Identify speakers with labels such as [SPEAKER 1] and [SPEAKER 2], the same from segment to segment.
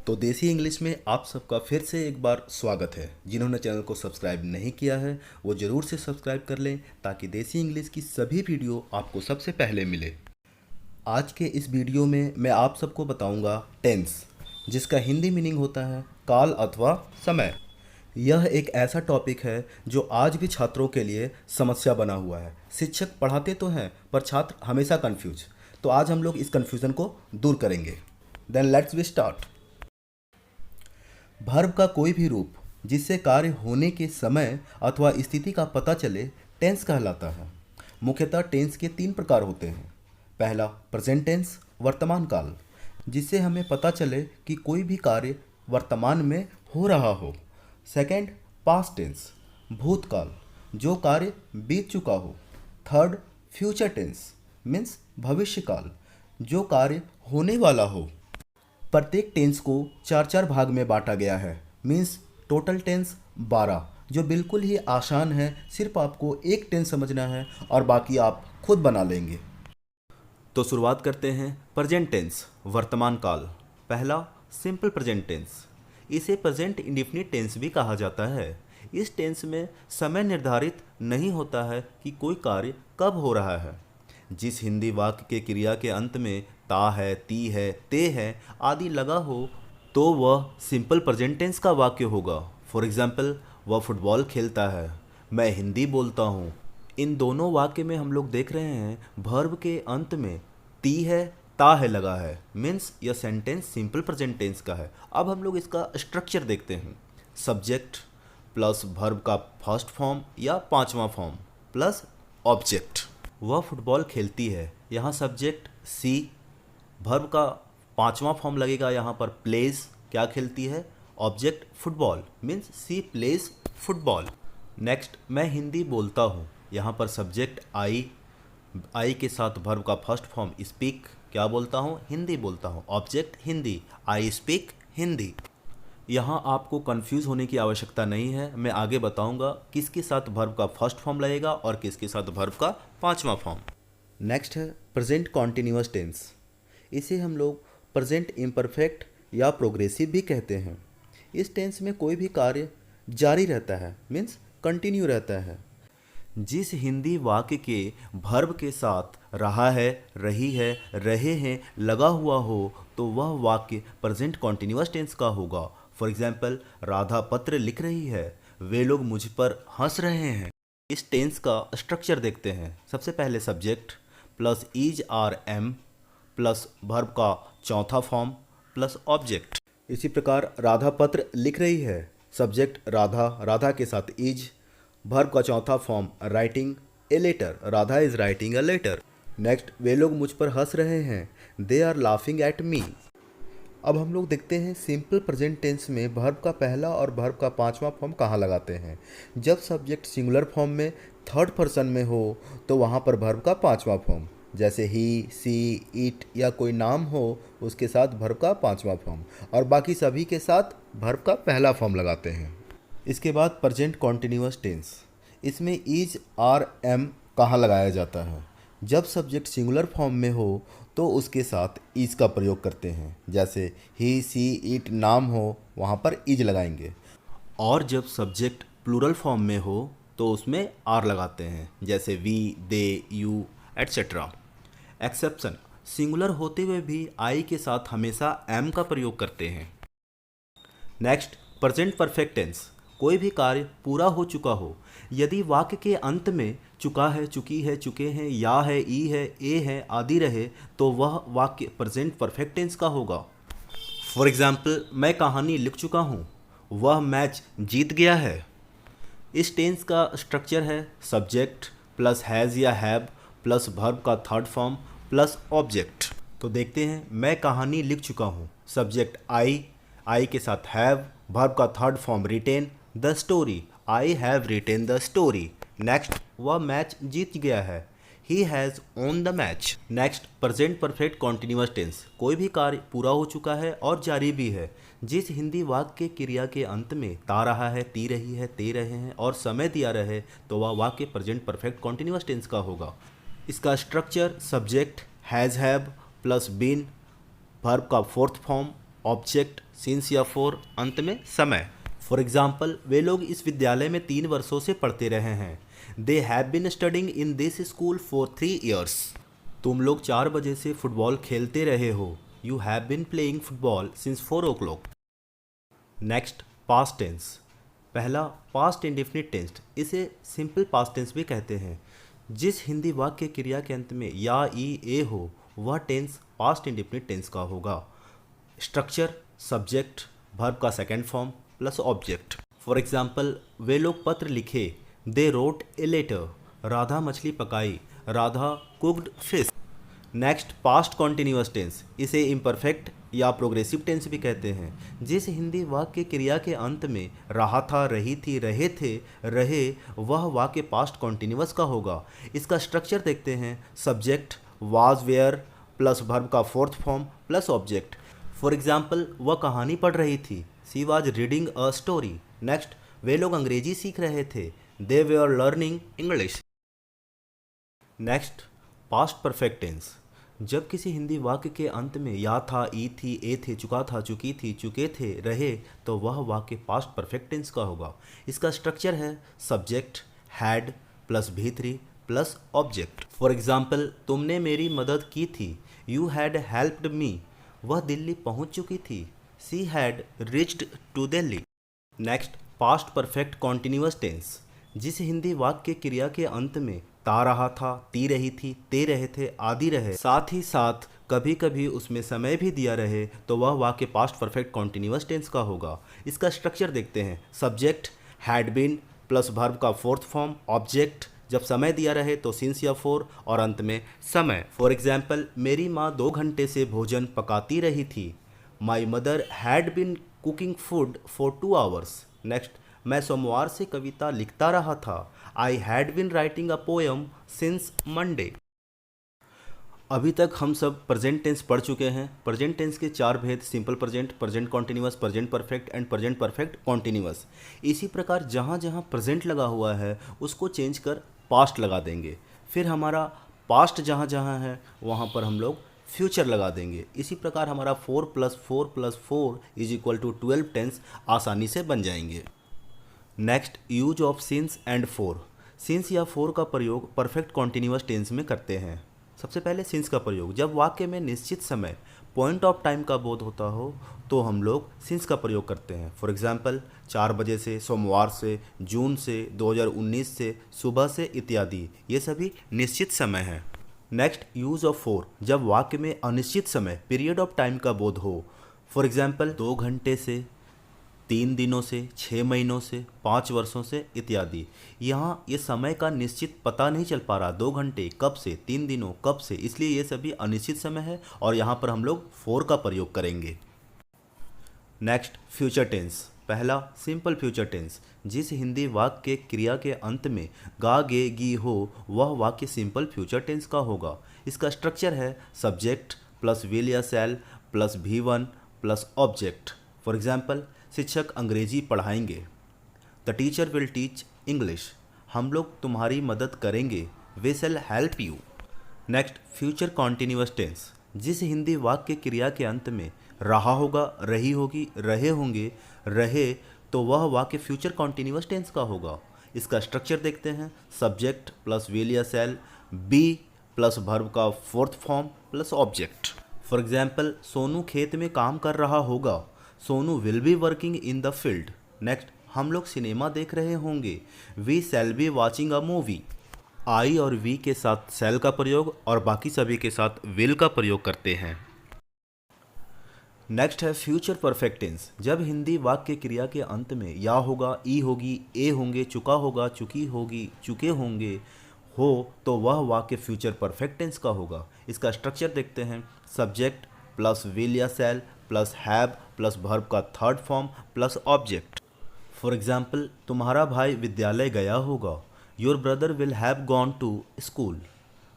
[SPEAKER 1] तो देसी इंग्लिश में आप सबका फिर से एक बार स्वागत है। जिन्होंने चैनल को सब्सक्राइब नहीं किया है वो ज़रूर से सब्सक्राइब कर लें ताकि देसी इंग्लिश की सभी वीडियो आपको सबसे पहले मिले। आज के इस वीडियो में मैं आप सबको बताऊंगा टेंस, जिसका हिंदी मीनिंग होता है काल अथवा समय। यह एक ऐसा टॉपिक है जो आज भी छात्रों के लिए समस्या बना हुआ है। शिक्षक पढ़ाते तो हैं पर छात्र हमेशा कंफ्यूज। तो आज हम लोग इस कंफ्यूजन को दूर करेंगे। Then let's we start. Verb का कोई भी रूप जिससे कार्य होने के समय अथवा स्थिति का पता चले टेंस कहलाता है। मुख्यतः टेंस के 3 प्रकार होते हैं। पहला प्रेजेंट टेंस, वर्तमान काल, जिससे हमें पता चले कि कोई भी कार्य वर्तमान में हो रहा हो। सेकंड पास्ट टेंस, भूतकाल, जो कार्य बीत चुका हो। थर्ड फ्यूचर टेंस मीन्स भविष्य काल, जो कार्य होने वाला हो। प्रत्येक टेंस को 4 भाग में बांटा गया है, मीन्स टोटल टेंस 12, जो बिल्कुल ही आसान है। सिर्फ आपको एक टेंस समझना है और बाकी आप खुद बना लेंगे। तो शुरुआत करते हैं। प्रेजेंट टेंस, वर्तमान काल। पहला सिंपल प्रेजेंट टेंस, इसे प्रेजेंट इंडेफिनिट टेंस भी कहा जाता है। इस टेंस में समय निर्धारित नहीं होता है कि कोई कार्य कब हो रहा है। जिस हिंदी वाक्य के क्रिया के अंत में ता है, ती है, ते है आदि लगा हो तो वह सिंपल प्रेजेंट टेंस का वाक्य होगा। फॉर एग्जाम्पल, वह फुटबॉल खेलता है, मैं हिंदी बोलता हूँ। इन दोनों वाक्य में हम लोग देख रहे हैं वर्ब के अंत में ती है, ता है लगा है, मीन्स यह सेंटेंस सिंपल प्रेजेंट टेंस का है। अब हम लोग इसका स्ट्रक्चर देखते हैं। सब्जेक्ट प्लस वर्ब का फर्स्ट फॉर्म या 5वां फॉर्म प्लस ऑब्जेक्ट। वह फुटबॉल खेलती है, यहाँ सब्जेक्ट सी, वर्ब का 5वां फॉर्म लगेगा यहाँ पर प्लेज, क्या खेलती है, ऑब्जेक्ट फुटबॉल, मीन्स सी प्लेज फुटबॉल। नेक्स्ट, मैं हिंदी बोलता हूँ, यहाँ पर सब्जेक्ट आई के साथ वर्ब का फर्स्ट फॉर्म स्पीक, क्या बोलता हूँ, हिंदी बोलता हूँ, object Hindi, I speak Hindi. यहाँ आपको कंफ्यूज होने की आवश्यकता नहीं है। मैं आगे बताऊँगा किसके साथ वर्ब का फर्स्ट फॉर्म लगेगा और किसके साथ वर्ब का 5वां फॉर्म। नेक्स्ट है प्रेजेंट कॉन्टिन्यूअस टेंस। इसे हम लोग प्रेजेंट इम्परफेक्ट या प्रोग्रेसिव भी कहते हैं। इस टेंस में कोई भी कार्य जारी रहता है, मीन्स कंटिन्यू रहता है। जिस हिंदी वाक्य के वर्ब के साथ रहा है, रही है, रहे हैं लगा हुआ हो तो वह वाक्य प्रेजेंट कॉन्टिन्यूअस टेंस का होगा। फॉर एग्जाम्पल, राधा पत्र लिख रही है, वे लोग मुझ पर हंस रहे हैं। इस टेंस का स्ट्रक्चर देखते हैं। सबसे पहले subject plus is are am plus verb का 4था फॉर्म प्लस ऑब्जेक्ट। इसी प्रकार राधा पत्र लिख रही है, सब्जेक्ट राधा, राधा के साथ इज, वर्ब का 4था form writing a letter, Radha is writing a letter. Next, वे लोग मुझ पर हंस रहे हैं, they are laughing at me. अब हम लोग देखते हैं सिंपल प्रेजेंट टेंस में वर्ब का पहला और वर्ब का 5वां फॉर्म कहाँ लगाते हैं। जब सब्जेक्ट सिंगुलर फॉर्म में थर्ड पर्सन में हो तो वहाँ पर वर्ब का 5वां फॉर्म, जैसे ही, सी, इट या कोई नाम हो उसके साथ वर्ब का 5वां फॉर्म, और बाकी सभी के साथ वर्ब का पहला फॉर्म लगाते हैं। इसके बाद प्रेजेंट कॉन्टिन्यूअस टेंस, इसमें इज आर एम कहाँ लगाया जाता है। जब सब्जेक्ट सिंगुलर फॉर्म में हो तो उसके साथ इज का प्रयोग करते हैं, जैसे ही, सी, इट नाम हो वहाँ पर इज लगाएंगे। और जब सब्जेक्ट प्लूरल फॉर्म में हो तो उसमें आर लगाते हैं, जैसे we, they, you etcetera. Exception, singular होते हुए भी आई के साथ हमेशा एम का प्रयोग करते हैं। नेक्स्ट, प्रेजेंट परफेक्ट टेंस, कोई भी कार्य पूरा हो चुका हो, यदि वाक्य के अंत में चुका है, चुकी है, चुके हैं, या है, ई है, ए है आदि रहे तो वह वाक्य प्रेजेंट परफेक्ट टेंस का होगा। फॉर एग्जाम्पल, मैं कहानी लिख चुका हूँ, वह मैच जीत गया है। इस टेंस का स्ट्रक्चर है सब्जेक्ट प्लस हैज़ या हैव प्लस वर्ब का थर्ड फॉर्म प्लस ऑब्जेक्ट। तो देखते हैं, मैं कहानी लिख चुका हूँ, सब्जेक्ट आई के साथ हैव, वर्ब का third form written the story, I have written the story. Next, वह मैच जीत गया है, he has won the match. Next, present perfect continuous tense, कोई भी कार्य पूरा हो चुका है और जारी भी है। जिस हिंदी वाक्य के क्रिया के अंत में ता रहा है, ती रही है, ते रहे हैं और समय दिया रहे तो वह वाक्य प्रेजेंट परफेक्ट कॉन्टिन्यूअस टेंस का होगा। इसका structure subject has have plus been, verb का फोर्थ फॉर्म ऑब्जेक्ट सिंस या फॉर, अंत में समय। फॉर एग्जाम्पल, वे लोग इस विद्यालय में 3 वर्षों से पढ़ते रहे हैं। They have been studying in this school for 3 years. तुम लोग 4 बजे से फुटबॉल खेलते रहे हो। You have been playing football since 4 o'clock। Next, past tense. पहला, पास्ट इंडेफिनिट टेंस, इसे सिंपल पास्ट टेंस भी कहते हैं। जिस हिंदी वाक्य क्रिया के अंत में या ई ए हो वह टेंस पास्ट इंडेफिनिट टेंस का होगा। स्ट्रक्चर, सब्जेक्ट, वर्ब का second form plus object. For example, वे लोग पत्र लिखे। They wrote a letter. Radha मछली पकाई। Radha cooked fish. Next, past continuous tense, इसे इम्परफेक्ट या प्रोग्रेसिव टेंस भी कहते हैं। जिस हिंदी वाक्य क्रिया के अंत में रहा था, रही थी, रहे थे, रहे, वह वाक्य पास्ट कॉन्टिन्यूअस का होगा। इसका स्ट्रक्चर देखते हैं। Subject was were plus verb का fourth form plus object. For example, वह कहानी पढ़ रही थी। She was reading a story. Next, वे लोग अंग्रेजी सीख रहे थे। They were learning English. Next, past perfect tense. जब किसी हिंदी वाक्य के अंत में या था, ई थी, ए थे, चुका था, चुकी थी, चुके थे, रहे, तो वह वाक्य पास्ट परफेक्ट टेंस का होगा। इसका स्ट्रक्चर है सब्जेक्ट हैड प्लस भी3 प्लस ऑब्जेक्ट। फॉर एग्जाम्पल, तुमने मेरी मदद की थी। You had helped me. वह दिल्ली पहुंच चुकी थी। She had reached to Delhi. Next, past perfect continuous tense. जिस हिंदी वाक्य क्रिया के अंत में ता रहा था, ती रही थी, ते रहे थे, आदि रहे, साथ ही साथ कभी कभी उसमें समय भी दिया रहे, तो वह वाक्य पास्ट परफेक्ट कॉन्टिन्यूअस टेंस का होगा। इसका स्ट्रक्चर देखते हैं। Subject had been plus verb का फोर्थ फॉर्म ऑब्जेक्ट, जब समय दिया रहे तो सिंस या फॉर, और अंत में समय। फॉर एग्जाम्पल, मेरी माँ 2 घंटे से भोजन पकाती रही थी। My mother had been cooking food for 2 hours। Next, मैं सोमवार से कविता लिखता रहा था। I had been writing a poem since Monday. अभी तक हम सब प्रेजेंट टेंस पढ़ चुके हैं। प्रेजेंट टेंस के 4 भेद, simple present, present continuous, present perfect and present perfect continuous. इसी प्रकार जहाँ जहाँ प्रेजेंट लगा हुआ है उसको चेंज कर पास्ट लगा देंगे। फिर हमारा पास्ट जहाँ जहाँ है वहाँ पर हम लोग फ्यूचर लगा देंगे। इसी प्रकार हमारा 4 + 4 + 4 = 12 टेंस आसानी से बन जाएंगे। Next, use of since and four. Since या फोर का प्रयोग परफेक्ट कॉन्टिन्यूअस टेंस में करते हैं। सबसे पहले सिंस का प्रयोग, जब वाक्य में निश्चित समय पॉइंट ऑफ टाइम का बोध होता हो तो हम लोग सिंस का प्रयोग करते हैं। फॉर एग्जांपल, 4 बजे से, सोमवार से, जून से, 2019 से, सुबह से इत्यादि, ये सभी निश्चित समय है। नेक्स्ट, यूज ऑफ फोर, जब वाक्य में अनिश्चित समय पीरियड ऑफ टाइम का बोध हो। फॉर एग्जांपल, 2 घंटे से, 3 दिनों से, 6 महीनों से, 5 वर्षों से इत्यादि। यहाँ ये समय का निश्चित पता नहीं चल पा रहा, 2 घंटे कब से, 3 दिनों कब से, इसलिए ये सभी अनिश्चित समय है और यहाँ पर हम लोग फोर का प्रयोग करेंगे। Next, future tense. पहला, सिंपल फ्यूचर टेंस। जिस हिंदी वाक्य के क्रिया के अंत में गा गे गी हो वह वाक्य सिंपल फ्यूचर टेंस का होगा। इसका स्ट्रक्चर है सब्जेक्ट प्लस विल या shall plus V1 plus object. For example, शिक्षक अंग्रेजी पढ़ाएंगे। The teacher will teach English. हम लोग तुम्हारी मदद करेंगे। We shall help you. Next, future continuous tense. जिस हिंदी वाक्य क्रिया के अंत में रहा होगा, रही होगी, रहे होंगे, रहे, तो वह वाक्य फ्यूचर कॉन्टिन्यूअस टेंस का होगा। इसका स्ट्रक्चर देखते हैं। सब्जेक्ट प्लस विल या शैल, बी प्लस वर्ब का fourth form plus object. For example, Sonu खेत में काम कर रहा होगा। Sonu will be working in the field. Next, हम लोग सिनेमा देख रहे होंगे। We shall be watching a movie. I और वी के साथ शैल का प्रयोग और बाकी सभी के साथ विल का प्रयोग करते हैं। नेक्स्ट है फ्यूचर परफेक्ट टेंस। जब हिंदी वाक्य क्रिया के अंत में या होगा, ई होगी, ए होंगे, चुका होगा, चुकी होगी, चुके होंगे, हो, तो वह वाक्य फ्यूचर परफेक्ट टेंस का होगा। इसका स्ट्रक्चर देखते हैं। सब्जेक्ट प्लस विल या shall plus have plus verb का third form plus object. For example, तुम्हारा भाई विद्यालय गया होगा। Your brother will have gone to school.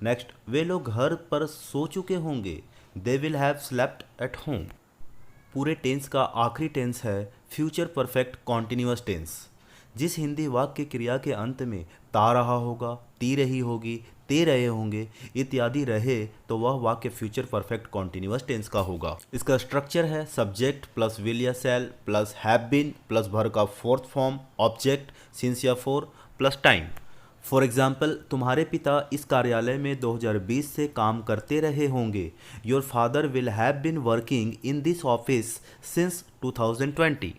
[SPEAKER 1] Next, वे लोग घर पर सो चुके होंगे। They will have slept at home. पूरे टेंस का आखिरी टेंस है फ्यूचर परफेक्ट कॉन्टिन्यूअस टेंस। जिस हिंदी वाक्य क्रिया के अंत में ता रहा होगा, ती रही होगी, करते रहे होंगे इत्यादि रहे तो वह वाक्य फ्यूचर परफेक्ट कॉन्टिन्यूअस टेंस का होगा। इसका स्ट्रक्चर है सब्जेक्ट प्लस विल या shall plus have been plus verb का फोर्थ फॉर्म ऑब्जेक्ट सिंस या for plus time. For example, तुम्हारे पिता इस कार्यालय में 2020 से काम करते रहे होंगे। Your father will have been working in this office since 2020।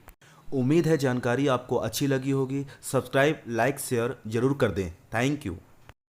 [SPEAKER 1] उम्मीद है जानकारी आपको अच्छी लगी होगी। सब्सक्राइब लाइक शेयर जरूर कर दें। Thank you.